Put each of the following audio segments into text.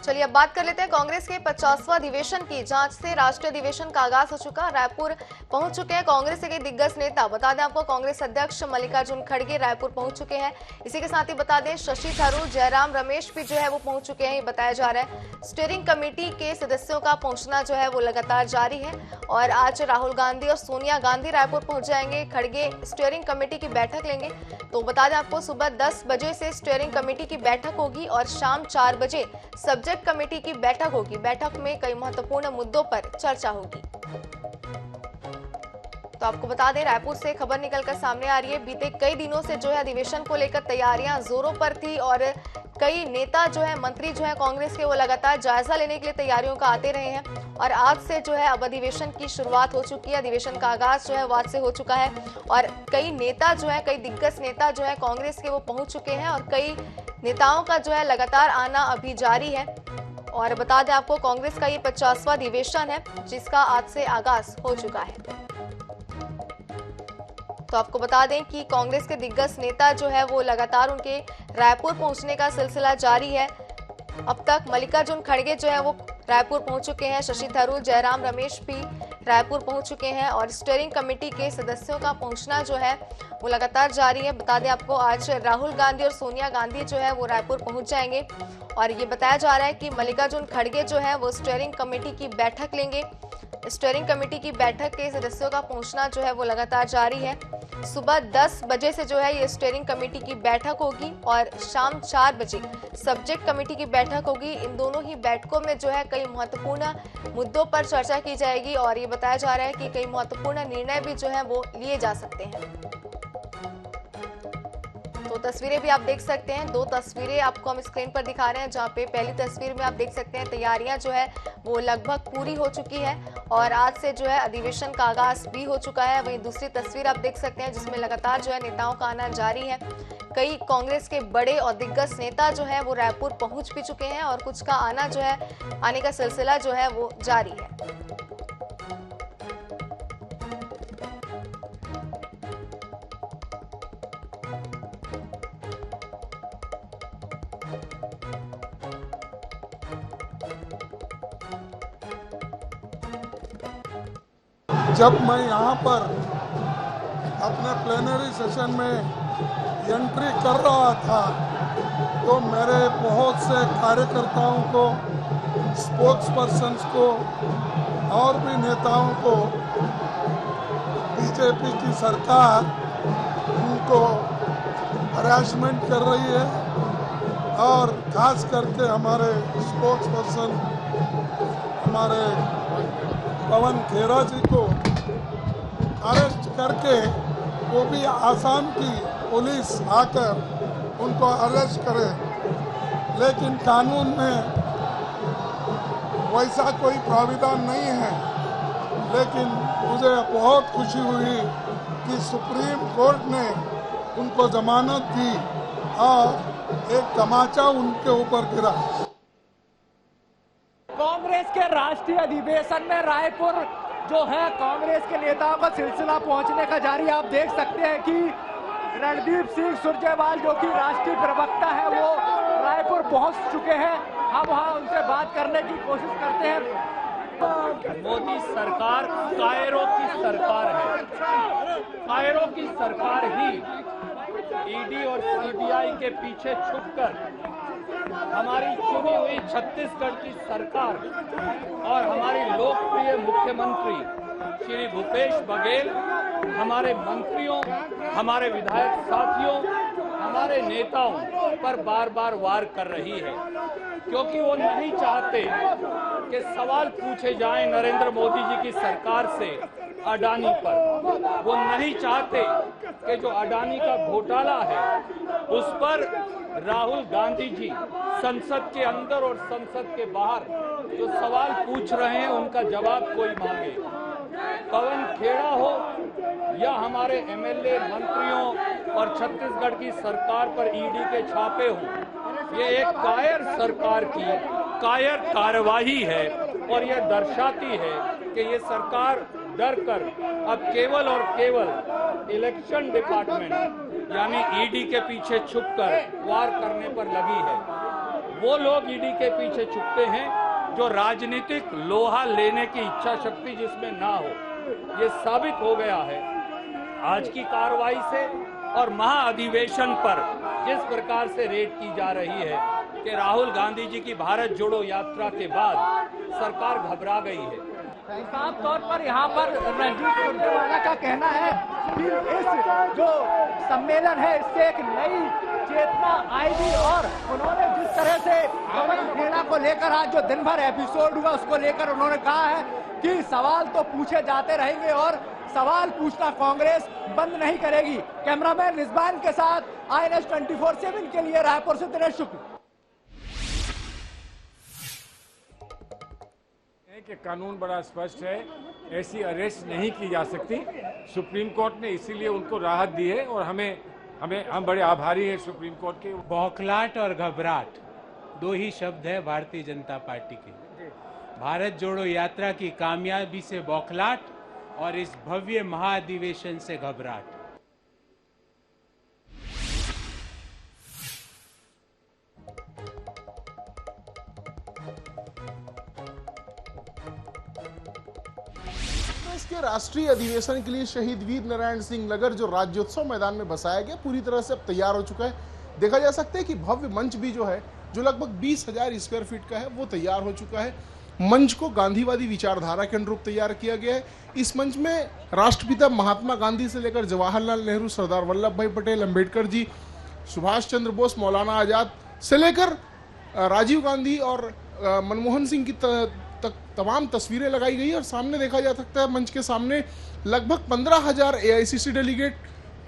चलिए अब बात कर लेते हैं कांग्रेस के 50वां अधिवेशन की, जहां से राष्ट्रीय अधिवेशन का आगाज हो चुका। रायपुर पहुंच चुके हैं कांग्रेस के दिग्गज नेता। बता दें आपको, कांग्रेस अध्यक्ष मल्लिकार्जुन खड़गे रायपुर पहुंच चुके हैं। इसी के साथ ही बता दें शशि थरूर, जयराम रमेश भी जो है वो पहुंच चुके हैं, ये बताया जा रहा है। स्टीयरिंग कमेटी के सदस्यों का पहुंचना जो है वो लगातार जारी है और आज राहुल गांधी और सोनिया गांधी रायपुर पहुंच जाएंगे। खड़गे स्टीयरिंग कमेटी की बैठक लेंगे। तो बता दें आपको, सुबह 10 बजे से स्टीयरिंग कमेटी की बैठक होगी और शाम 4 बजे सब्जेक्ट कमेटी की बैठक होगी। बैठक में कई महत्वपूर्ण मुद्दों पर चर्चा होगी। तो आपको बता दें, रायपुर से खबर निकलकर सामने आ रही है, बीते कई दिनों से जो है अधिवेशन को लेकर तैयारियां जोरों पर थी और कई नेता जो है, मंत्री जो है कांग्रेस के, वो लगातार जायजा लेने के लिए तैयारियों का आते रहे हैं। और आज से जो है अब अधिवेशन की शुरुआत हो चुकी है। अधिवेशन का आगाज जो है आज से हो चुका है और कई नेता जो है, कई दिग्गज नेता जो है कांग्रेस के, वो पहुंच चुके हैं और कई नेताओं का जो है लगातार आना अभी जारी है। और बता दें आपको, कांग्रेस का ये 50वां अधिवेशन है जिसका आज से आगाज हो चुका है। तो आपको बता दें कि कांग्रेस के दिग्गज नेता जो है वो लगातार उनके रायपुर पहुंचने का सिलसिला जारी है। अब तक मल्लिकार्जुन खड़गे जो है वो रायपुर पहुंच चुके हैं, शशि थरूर, जयराम रमेश भी रायपुर पहुंच चुके हैं और स्टीयरिंग कमेटी के सदस्यों का पहुंचना जो है वो लगातार जारी है। बता दें आपको, आज राहुल गांधी और सोनिया गांधी जो है वो रायपुर पहुंच जाएंगे और ये बताया जा रहा है कि मल्लिकार्जुन खड़गे जो है वो स्टीयरिंग कमेटी की बैठक लेंगे। स्टीयरिंग कमेटी की बैठक के सदस्यों का पहुंचना जो है वो लगातार जारी है। सुबह 10 बजे से जो है ये स्टीयरिंग कमेटी की बैठक होगी और शाम 4 बजे सब्जेक्ट कमेटी की बैठक होगी। इन दोनों ही बैठकों में जो है कई महत्वपूर्ण मुद्दों पर चर्चा की जाएगी और ये बताया जा रहा है कि कई महत्वपूर्ण निर्णय भी जो है वो लिए जा सकते हैं। तो तस्वीरें भी आप देख सकते हैं, 2 तस्वीरें आपको हम स्क्रीन पर दिखा रहे हैं, जहां पे पहली तस्वीर में आप देख सकते हैं तैयारियां जो है वो लगभग पूरी हो चुकी है और आज से जो है अधिवेशन का आगाज भी हो चुका है। वहीं दूसरी तस्वीर आप देख सकते हैं जिसमें लगातार जो है नेताओं का आना जारी है। कई कांग्रेस के बड़े और दिग्गज नेता जो है वो रायपुर पहुंच भी चुके हैं और कुछ का आना जो है, आने का सिलसिला जो है वो जारी है। जब मैं यहाँ पर अपने प्लेनरी सेशन में एंट्री कर रहा था तो मेरे बहुत से कार्यकर्ताओं को, स्पोक्स पर्सन्स को और भी नेताओं को बीजेपी की सरकार उनको हरासमेंट कर रही है और खास करके हमारे स्पोक्स पर्सन हमारे पवन खेरा जी को अरेस्ट करके, वो भी आसाम की पुलिस आकर उनको अरेस्ट करे, लेकिन कानून में वैसा कोई प्राविधान नहीं है। लेकिन मुझे बहुत खुशी हुई कि सुप्रीम कोर्ट ने उनको जमानत दी और एक तमाचा उनके ऊपर गिरा। कांग्रेस के राष्ट्रीय अधिवेशन में रायपुर जो है कांग्रेस के नेताओं का सिलसिला पहुंचने का जारी। आप देख सकते हैं कि रणदीप सिंह सुरजेवाला जो कि राष्ट्रीय प्रवक्ता है वो रायपुर पहुंच चुके हैं। हम वहां उनसे बात करने की कोशिश करते हैं। मोदी सरकार कायरों की सरकार है। कायरों की सरकार ही ईडी और सीबीआई के पीछे छुपकर हमारी चुनी हुई छत्तीसगढ़ की सरकार और हमारी लोकप्रिय मुख्यमंत्री श्री भूपेश बघेल, हमारे मंत्रियों, हमारे विधायक साथियों, हमारे नेताओं पर बार बार वार कर रही है, क्योंकि वो नहीं चाहते कि सवाल पूछे जाएं नरेंद्र मोदी जी की सरकार से अडानी पर। वो नहीं चाहते कि जो अडानी का घोटाला है उस पर राहुल गांधी जी संसद के अंदर और संसद के बाहर जो सवाल पूछ रहे हैं उनका जवाब कोई मांगे। पवन खेड़ा हो या हमारे एमएलए, मंत्रियों और छत्तीसगढ़ की सरकार पर ईडी के छापे हों, ये एक कायर सरकार की कायर कार्यवाही है और यह दर्शाती है कि ये सरकार डर कर अब केवल और केवल इलेक्शन डिपार्टमेंट यानी ईडी के पीछे छुपकर वार करने पर लगी है। वो लोग ईडी के पीछे छुपते हैं जो राजनीतिक लोहा लेने की इच्छा शक्ति जिसमें ना हो। ये साबित हो गया है आज की कार्रवाई से और महाअधिवेशन पर जिस प्रकार से रेड की जा रही है कि राहुल गांधी जी की भारत जोड़ो यात्रा के बाद सरकार घबरा गई है। साफ तौर पर यहाँ पर रणदीप सुरजेवाला का कहना है कि इस जो सम्मेलन है इससे एक नई चेतना आएगी और उन्होंने जिस तरह से कमल खेड़ा को लेकर आज जो दिन भर एपिसोड हुआ उसको लेकर उन्होंने कहा है कि सवाल तो पूछे जाते रहेंगे और सवाल पूछना कांग्रेस बंद नहीं करेगी। कैमरामैन रिजवान के साथ INS 24/7 के लिए रायपुर से दिनेश शुक्ल। कि कानून बड़ा स्पष्ट है, ऐसी अरेस्ट नहीं की जा सकती। सुप्रीम कोर्ट ने इसीलिए उनको राहत दी है और हम बड़े आभारी हैं सुप्रीम कोर्ट के। बौखलाहट और घबराहट दो ही शब्द है भारतीय जनता पार्टी के। भारत जोड़ो यात्रा की कामयाबी से बौखलाहट और इस भव्य महाअधिवेशन से घबराहट। के राष्ट्रीय अधिवेशन के लिए शहीद वीर नारायण सिंह नगर जो राज्योत्सव मैदान में बसाया गया पूरी तरह से अब तैयार हो चुका है। देखा जा सकता है कि भव्य मंच भी जो है जो लगभग 20,000 स्क्वायर फीट का है वो तैयार हो चुका है। मंच को गांधीवादी विचारधारा के अनुरूप तैयार किया गया है। इस मंच में राष्ट्रपिता महात्मा गांधी से लेकर जवाहरलाल नेहरू, सरदार वल्लभ भाई पटेल, अंबेडकर जी, सुभाष चंद्र बोस, मौलाना आजाद से लेकर राजीव गांधी और मनमोहन सिंह की तमाम तस्वीरें लगाई गई और सामने देखा जा सकता है मंच के सामने लगभग 15,000 AICC डेलीगेट,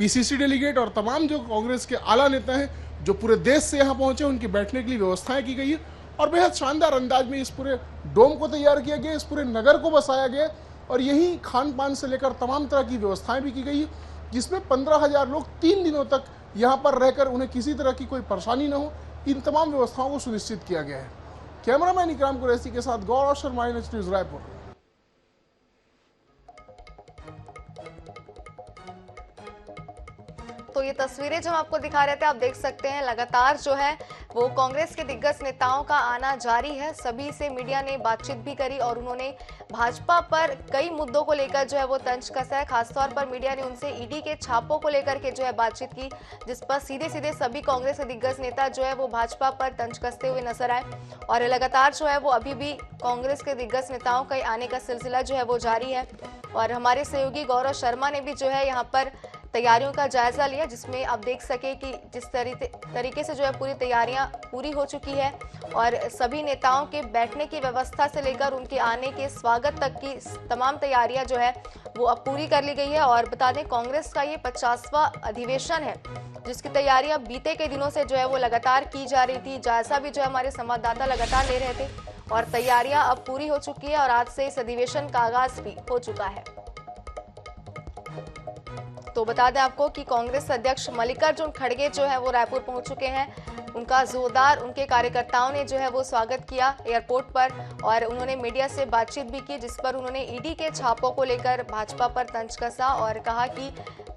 PCC डेलीगेट और तमाम जो कांग्रेस के आला नेता हैं जो पूरे देश से यहाँ पहुंचे उनकी बैठने के लिए व्यवस्थाएं की गई है और बेहद शानदार अंदाज में इस पूरे डोम को तैयार किया गया, इस पूरे नगर को बसाया गया और यहीं खान पान से लेकर तमाम तरह की व्यवस्थाएं भी की गई है जिसमें 15,000 लोग 3 दिनों तक यहाँ पर रहकर उन्हें किसी तरह की कोई परेशानी न हो, इन तमाम व्यवस्थाओं को सुनिश्चित किया गया है। कैमरामैन इकराम कुरैशी के साथ गौरव शर्मा, INS न्यूज़ रायपुर। तो ये तस्वीरें जो हम आपको दिखा रहे थे आप देख सकते हैं लगातार जो है वो कांग्रेस के दिग्गज नेताओं का आना जारी है। सभी से मीडिया ने बातचीत भी करी और उन्होंने भाजपा पर कई मुद्दों को लेकर जो है वो तंज कसा है। खासतौर पर मीडिया ने उनसे ईडी के छापों को लेकर के जो है बातचीत की जिस पर सीधे सीधे सभी कांग्रेस के दिग्गज नेता जो है वो भाजपा पर तंज कसते हुए नजर आए और लगातार जो है वो अभी भी कांग्रेस के दिग्गज नेताओं का आने का सिलसिला जो है वो जारी है। और हमारे सहयोगी गौरव शर्मा ने भी जो है यहाँ पर तैयारियों का जायजा लिया जिसमें आप देख सके कि जिस तरीके से जो है पूरी तैयारियां पूरी हो चुकी है और सभी नेताओं के बैठने की व्यवस्था से लेकर उनके आने के स्वागत तक की तमाम तैयारियां जो है वो अब पूरी कर ली गई है। और बता दें कांग्रेस का ये 50वां अधिवेशन है जिसकी तैयारियां बीते के दिनों से जो है वो लगातार की जा रही थी। जायजा भी जो है हमारे संवाददाता लगातार ले रहे थे और तैयारियां अब पूरी हो चुकी है और आज से इस अधिवेशन का आगाज भी हो चुका है। तो बता दें आपको कि कांग्रेस अध्यक्ष मल्लिकार्जुन खड़गे जो है वो रायपुर पहुंच चुके हैं। उनका जोरदार उनके कार्यकर्ताओं ने जो है वो स्वागत किया एयरपोर्ट पर और उन्होंने मीडिया से बातचीत भी की जिस पर उन्होंने ईडी के छापों को लेकर भाजपा पर तंज कसा और कहा कि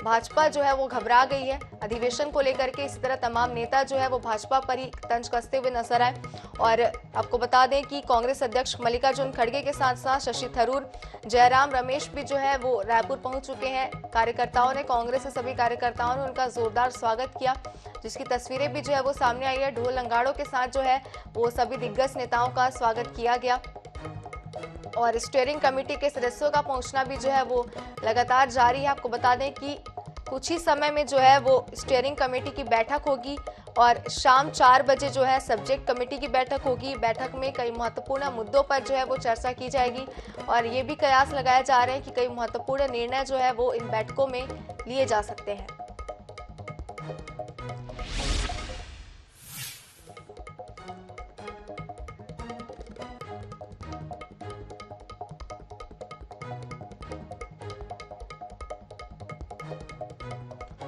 भाजपा जो है वो घबरा गई है अधिवेशन को लेकर के। इसी तरह तमाम नेता जो है वो भाजपा पर ही तंज कसते हुए नजर आए। और आपको बता दें कि कांग्रेस अध्यक्ष मल्लिकार्जुन खड़गे के साथ साथ शशि थरूर, जयराम रमेश भी जो है वो रायपुर पहुंच चुके हैं। कार्यकर्ताओं ने, कांग्रेस के सभी कार्यकर्ताओं ने उनका जोरदार स्वागत किया जिसकी तस्वीरें भी जो है वो सामने आई है। ढोल नगाड़ों के साथ जो है वो सभी दिग्गज नेताओं का स्वागत किया गया और स्टीयरिंग कमेटी के सदस्यों का पहुंचना भी जो है वो लगातार जारी है। आपको बता दें कि कुछ ही समय में जो है वो स्टीयरिंग कमेटी की बैठक होगी और शाम 4 बजे जो है सब्जेक्ट कमेटी की बैठक होगी। बैठक में कई महत्वपूर्ण मुद्दों पर जो है वो चर्चा की जाएगी और ये भी कयास लगाए जा रहे हैं कि कई महत्वपूर्ण निर्णय जो है वो इन बैठकों में लिए जा सकते हैं।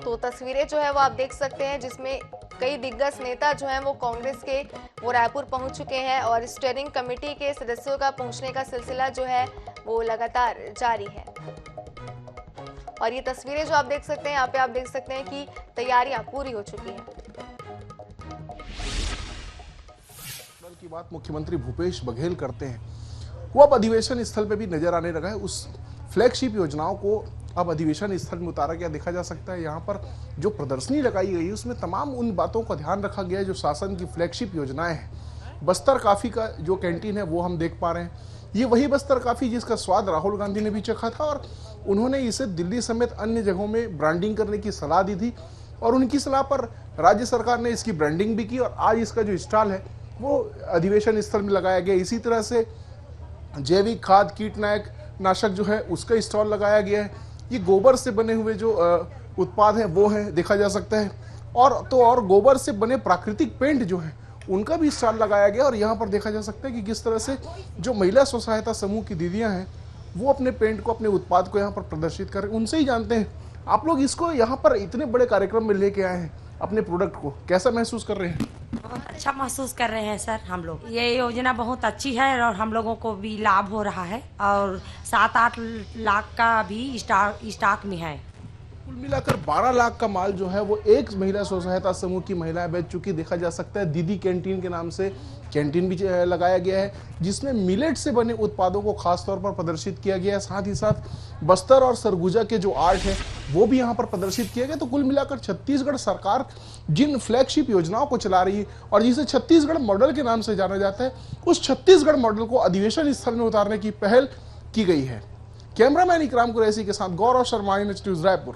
तो तस्वीरें जो है वो आप देख सकते हैं जिसमें कई दिग्गज नेता जो हैं वो कांग्रेस के वो रायपुर पहुंच चुके हैं और स्टीयरिंग कमेटी के सदस्यों का पहुंचने का सिलसिला जो है वो लगातार जारी है। और ये तस्वीरें जो आप देख सकते हैं यहाँ पे आप देख सकते हैं कि तैयारियां पूरी हो चुकी हैं। बात मुख्यमंत्री भूपेश बघेल करते हैं वो अब अधिवेशन स्थल पे भी नजर आने लगा है। उस फ्लैगशिप योजनाओं को अब अधिवेशन स्थल में उतारा गया देखा जा सकता है। यहाँ पर जो प्रदर्शनी लगाई गई है उसमें तमाम उन बातों का ध्यान रखा गया है जो शासन की फ्लैगशिप योजनाएं हैं। बस्तर काफ़ी का जो कैंटीन है वो हम देख पा रहे हैं, ये वही बस्तर काफ़ी जिसका स्वाद राहुल गांधी ने भी चखा था और उन्होंने इसे दिल्ली समेत अन्य जगहों में ब्रांडिंग करने की सलाह दी थी और उनकी सलाह पर राज्य सरकार ने इसकी ब्रांडिंग भी की और आज इसका जो स्टॉल है वो अधिवेशन स्थल में लगाया गया। इसी तरह से जैविक खाद कीटनाशक जो है उसका स्टॉल लगाया गया है। ये गोबर से बने हुए जो उत्पाद हैं वो हैं देखा जा सकता है और गोबर से बने प्राकृतिक पेंट जो है उनका भी स्टॉल लगाया गया और यहाँ पर देखा जा सकता है कि किस तरह से जो महिला स्व सहायता समूह की दीदियाँ हैं वो अपने पेंट को अपने उत्पाद को यहाँ पर प्रदर्शित कर रहे हैं। उनसे ही जानते हैं आप लोग इसको यहाँ पर इतने बड़े कार्यक्रम में लेके आए हैं, अपने प्रोडक्ट को कैसा महसूस कर रहे हैं? बहुत अच्छा महसूस कर रहे हैं सर हम लोग। ये योजना बहुत अच्छी है और हम लोगों को भी लाभ हो रहा है और 7-8 लाख का भी स्टॉक में है। कुल मिलाकर 12 लाख का माल जो है वो एक महिला स्व सहायता समूह की महिलाएं बेच चुकी देखा जा सकता है। दीदी कैंटीन के नाम से कैंटीन भी लगाया गया है जिसमें मिलेट से बने उत्पादों को खास तौर पर प्रदर्शित किया गया है। साथ ही साथ बस्तर और सरगुजा के जो आर्ट है वो भी यहाँ पर प्रदर्शित किया गया। तो कुल मिलाकर छत्तीसगढ़ सरकार जिन फ्लैगशिप योजनाओं को चला रही है और जिसे छत्तीसगढ़ मॉडल के नाम से जाना जाता है उस छत्तीसगढ़ मॉडल को अधिवेशन स्थल में उतारने की पहल की गई है। कैमरामैन इकराम कुरैशी के साथ गौरव शर्मा, न्यूज़ रायपुर।